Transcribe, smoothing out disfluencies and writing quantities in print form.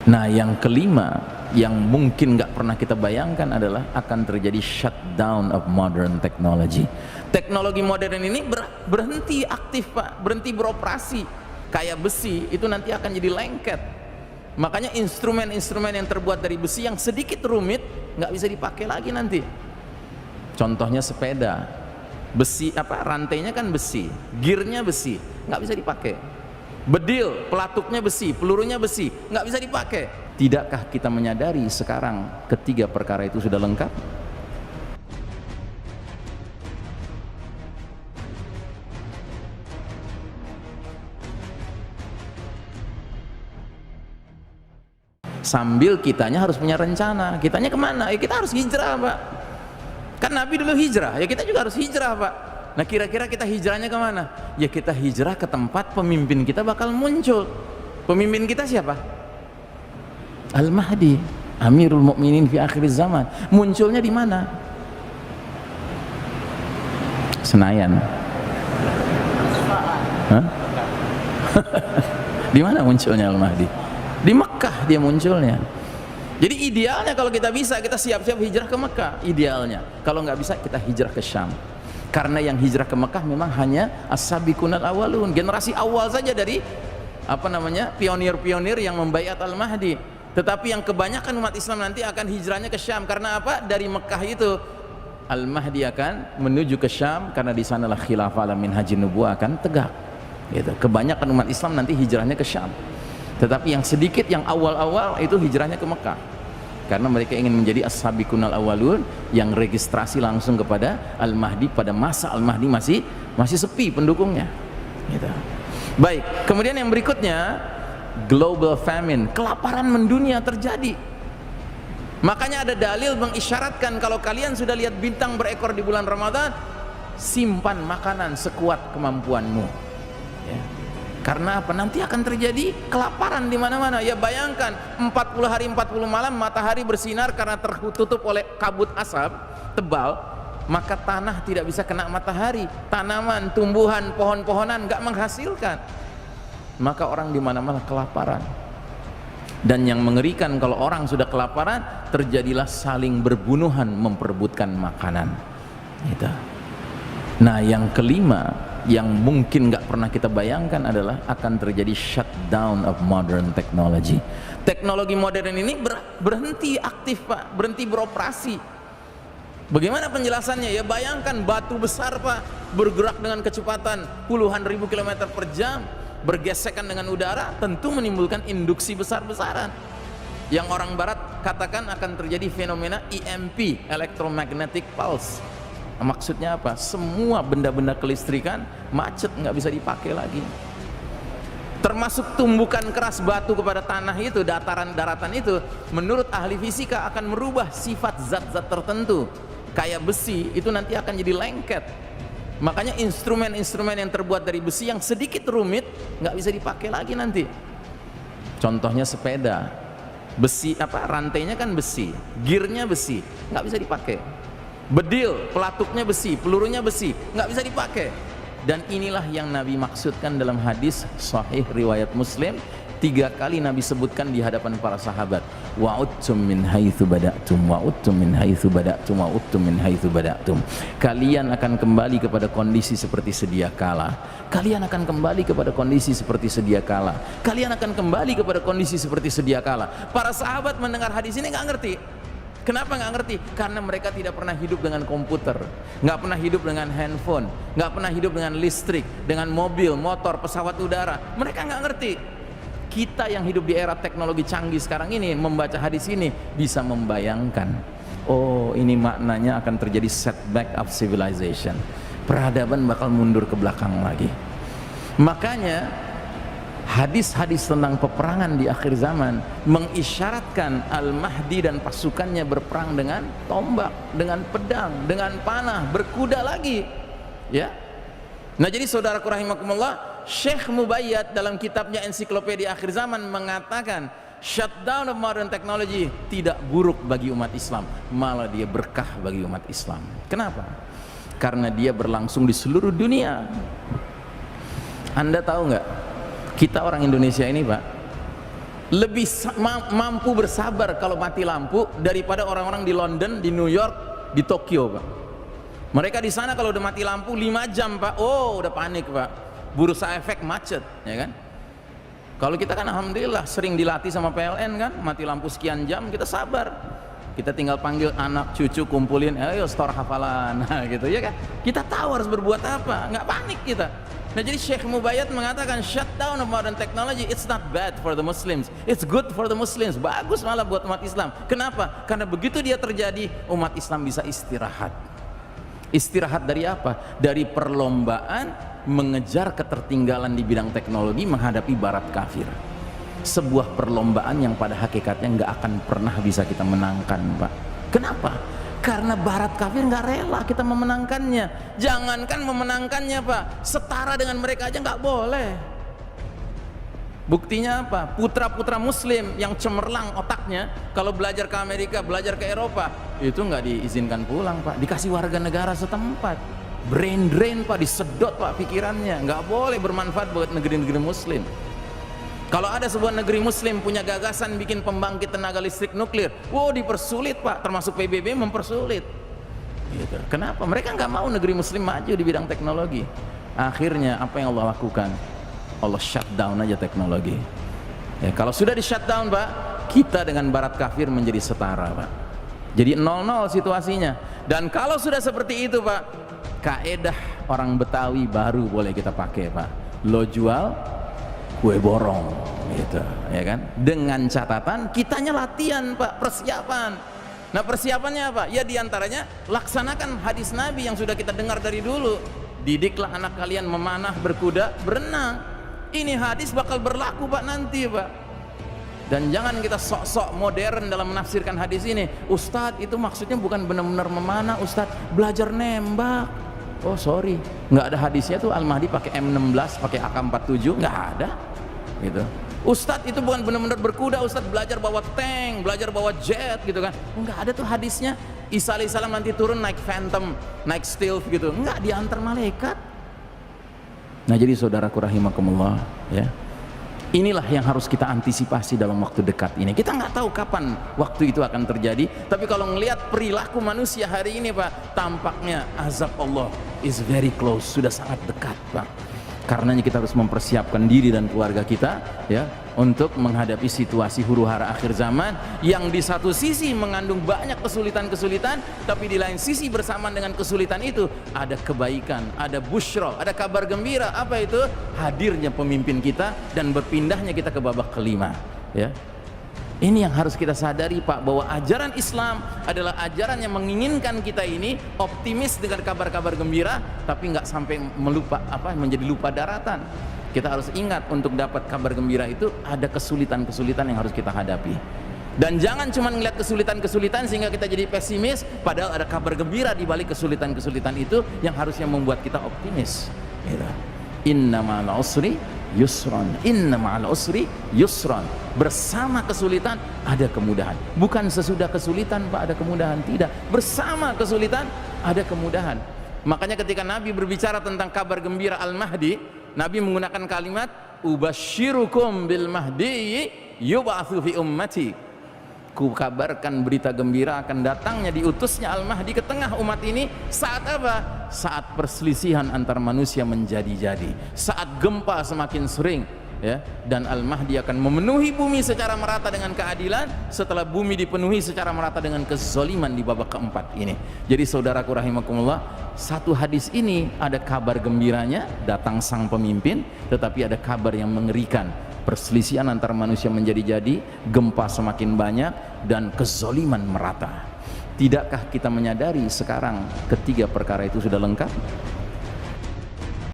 Nah, yang kelima yang mungkin nggak pernah kita bayangkan adalah akan terjadi shutdown of modern technology. Teknologi modern ini berhenti aktif, Pak, berhenti beroperasi. Kayak besi itu nanti akan jadi lengket. Makanya instrumen-instrumen yang terbuat dari besi yang sedikit rumit nggak bisa dipakai lagi nanti. Contohnya sepeda, besi rantainya kan besi, gearnya besi, nggak bisa dipakai. Bedil, pelatuknya besi, pelurunya besi, nggak bisa dipakai. Tidakkah kita menyadari sekarang ketiga perkara itu sudah lengkap? Sambil kitanya harus punya rencana. Kitanya kemana? Ya kita harus hijrah, Pak. Kan Nabi dulu hijrah, ya kita juga harus hijrah, Pak. Nah, kira-kira kita hijrahnya kemana? Ya kita hijrah ke tempat pemimpin kita bakal muncul. Pemimpin kita siapa? Al-Mahdi, Amirul Mukminin fi akhir zaman. Munculnya di mana? Senayan. Hah? Di mana munculnya Al-Mahdi? Di Mekah dia munculnya. Jadi idealnya kalau kita bisa, kita siap-siap hijrah ke Mekah, idealnya. Kalau nggak bisa, kita hijrah ke Syam. Karena yang hijrah ke Mekah memang hanya as-sabiqunal awwalun, generasi awal saja dari pionir-pionir yang membaiat Al-Mahdi. Tetapi yang kebanyakan umat Islam nanti akan hijrahnya ke Syam. Karena apa? Dari Mekah itu Al-Mahdi akan menuju ke Syam, karena di sanalah khilafah ala minhajin nubuwah akan tegak. Gitu. Kebanyakan umat Islam nanti hijrahnya ke Syam. Tetapi yang sedikit, yang awal-awal itu hijrahnya ke Mekah, karena mereka ingin menjadi as-sabiqunal awwalun yang registrasi langsung kepada Al-Mahdi pada masa Al-Mahdi masih sepi pendukungnya. Gitu. Baik, kemudian yang berikutnya, global famine, kelaparan mendunia terjadi. Makanya ada dalil mengisyaratkan kalau kalian sudah lihat bintang berekor di bulan Ramadan, simpan makanan sekuat kemampuanmu. Ya. Karena apa? Nanti akan terjadi kelaparan di mana-mana. Ya bayangkan 40 hari 40 malam matahari bersinar karena tertutup oleh kabut asap tebal, maka tanah tidak bisa kena matahari, tanaman, tumbuhan, pohon-pohonan nggak menghasilkan. Maka orang di mana-mana kelaparan. Dan yang mengerikan, kalau orang sudah kelaparan, terjadilah saling berbunuhan memperebutkan makanan. Gitu. Nah, yang kelima yang mungkin nggak pernah kita bayangkan adalah akan terjadi shutdown of modern technology. Teknologi modern ini berhenti aktif, Pak, berhenti beroperasi. Bagaimana penjelasannya? Ya bayangkan batu besar, Pak, bergerak dengan kecepatan puluhan ribu kilometer per jam, bergesekan dengan udara, tentu menimbulkan induksi besar-besaran. Yang orang barat katakan akan terjadi fenomena EMP, electromagnetic pulse. Maksudnya apa? Semua benda-benda kelistrikan macet, nggak bisa dipakai lagi. Termasuk tumbukan keras batu kepada tanah itu, daratan itu, menurut ahli fisika akan merubah sifat zat-zat tertentu. Kayak besi itu nanti akan jadi lengket. Makanya instrumen-instrumen yang terbuat dari besi yang sedikit rumit nggak bisa dipakai lagi nanti. Contohnya sepeda, besi rantainya kan besi, gearnya besi, nggak bisa dipakai. Bedil, pelatuknya besi, pelurunya besi, nggak bisa dipakai. Dan inilah yang Nabi maksudkan dalam hadis sahih riwayat Muslim. 3 kali Nabi sebutkan di hadapan para sahabat, wa'udtum min haitsu bada'tum, wa'udtum min haitsu bada'tum, wa'udtum min haitsu bada'tum. Kalian akan kembali kepada kondisi seperti sedia kala. Kalian akan kembali kepada kondisi seperti sedia kala. Kalian akan kembali kepada kondisi seperti sedia kala. Para sahabat mendengar hadis ini nggak ngerti. Kenapa nggak ngerti? Karena mereka tidak pernah hidup dengan komputer, nggak pernah hidup dengan handphone, nggak pernah hidup dengan listrik, dengan mobil, motor, pesawat udara. Mereka nggak ngerti. Kita yang hidup di era teknologi canggih sekarang ini membaca hadis ini bisa membayangkan, oh ini maknanya akan terjadi setback of civilization. Peradaban bakal mundur ke belakang lagi. Makanya hadis-hadis tentang peperangan di akhir zaman mengisyaratkan Al-Mahdi dan pasukannya berperang dengan tombak, dengan pedang, dengan panah, berkuda lagi. Ya. Nah, jadi saudaraku rahimakumullah, Syekh Mubayyad dalam kitabnya Ensiklopedia Akhir Zaman mengatakan shutdown of modern technology tidak buruk bagi umat Islam, malah dia berkah bagi umat Islam. Kenapa? Karena dia berlangsung di seluruh dunia. Anda tahu nggak? Kita orang Indonesia ini, Pak, lebih mampu bersabar kalau mati lampu daripada orang-orang di London, di New York, di Tokyo, Pak. Mereka di sana kalau udah mati lampu 5 jam, Pak, oh udah panik, Pak. Bursa efek macet, ya kan? Kalau kita kan alhamdulillah sering dilatih sama PLN kan, mati lampu sekian jam kita sabar. Kita tinggal panggil anak cucu, kumpulin, ayo store hafalan, nah, gitu ya kan? Kita tahu harus berbuat apa, nggak panik kita. Nah, jadi Syekh Mubayyad mengatakan shutdown of modern technology, it's not bad for the Muslims, it's good for the Muslims, bagus malah buat umat Islam. Kenapa? Karena begitu dia terjadi, umat Islam bisa istirahat. Istirahat dari apa? Dari perlombaan mengejar ketertinggalan di bidang teknologi menghadapi barat kafir. Sebuah perlombaan yang pada hakikatnya nggak akan pernah bisa kita menangkan, Pak. Kenapa? Karena barat kafir nggak rela kita memenangkannya. Jangankan memenangkannya, Pak, setara dengan mereka aja nggak boleh. Buktinya apa? Putra-putra muslim yang cemerlang otaknya, kalau belajar ke Amerika, belajar ke Eropa, itu nggak diizinkan pulang, Pak. Dikasih warga negara setempat. Brain drain, Pak, disedot, Pak, pikirannya. Nggak boleh bermanfaat buat negeri-negeri muslim. Kalau ada sebuah negeri muslim punya gagasan bikin pembangkit tenaga listrik nuklir, wow, dipersulit, Pak, termasuk PBB mempersulit gitu. Kenapa? Mereka nggak mau negeri muslim maju di bidang teknologi. Akhirnya apa yang Allah lakukan? Allah shutdown aja teknologi ya. Kalau sudah di shutdown, Pak, kita dengan barat kafir menjadi setara, Pak. Jadi 0-0 situasinya. Dan kalau sudah seperti itu, Pak, kaedah orang Betawi baru boleh kita pakai, Pak. Lo jual, kue borong gitu, ya kan? Dengan catatan kitanya latihan, Pak, persiapan. Nah, persiapannya apa? Ya diantaranya laksanakan hadis Nabi yang sudah kita dengar dari dulu. Didiklah anak kalian memanah, berkuda, berenang. Ini hadis bakal berlaku, Pak, nanti, Pak. Dan jangan kita sok-sok modern dalam menafsirkan hadis ini. Ustadz, itu maksudnya bukan benar-benar memanah, Ustadz, belajar nembak. Oh sorry, nggak ada hadisnya tuh Al-Mahdi pakai M16, pakai AK-47, nggak ada gitu. Ustadz, itu bukan benar-benar berkuda, Ustadz belajar bawa tank, belajar bawa jet gitu kan, nggak ada tuh hadisnya. Isa alaihissalam nanti turun naik Phantom, naik Stealth gitu, nggak, diantar malaikat. Nah, jadi saudaraku rahimakumullah, ya, inilah yang harus kita antisipasi dalam waktu dekat ini. Kita nggak tahu kapan waktu itu akan terjadi, tapi kalau ngelihat perilaku manusia hari ini, Pak, tampaknya azab Allah is very close, sudah sangat dekat, Pak. Karenanya kita harus mempersiapkan diri dan keluarga kita, ya, untuk menghadapi situasi huru hara akhir zaman yang di satu sisi mengandung banyak kesulitan-kesulitan, tapi di lain sisi bersamaan dengan kesulitan itu ada kebaikan, ada busyra, ada kabar gembira. Apa itu? Hadirnya pemimpin kita dan berpindahnya kita ke babak kelima, ya. Ini yang harus kita sadari, Pak, bahwa ajaran Islam adalah ajaran yang menginginkan kita ini optimis dengan kabar-kabar gembira, tapi nggak sampai melupa menjadi lupa daratan. Kita harus ingat untuk dapat kabar gembira itu ada kesulitan-kesulitan yang harus kita hadapi. Dan jangan cuma ngeliat kesulitan-kesulitan sehingga kita jadi pesimis, padahal ada kabar gembira di balik kesulitan-kesulitan itu yang harusnya membuat kita optimis. Inna ma'al usri yusron, inna ma'al usri yusron. Bersama kesulitan ada kemudahan. Bukan sesudah kesulitan, Pak, ada kemudahan, tidak. Bersama kesulitan ada kemudahan. Makanya ketika Nabi berbicara tentang kabar gembira Al-Mahdi, Nabi menggunakan kalimat ubasyirukum bil mahdi yub'atsu fi ummati. Ku kabarkan berita gembira akan datangnya diutusnya Al-Mahdi ke tengah umat ini saat apa? Saat perselisihan antar manusia menjadi-jadi, saat gempa semakin sering, ya, dan Al-Mahdi akan memenuhi bumi secara merata dengan keadilan setelah bumi dipenuhi secara merata dengan kezaliman di babak keempat ini. Jadi saudaraku rahimakumullah, satu hadis ini ada kabar gembiranya, datang sang pemimpin, tetapi ada kabar yang mengerikan. Perselisihan antar manusia menjadi-jadi, gempa semakin banyak, dan kezaliman merata. Tidakkah kita menyadari sekarang ketiga perkara itu sudah lengkap?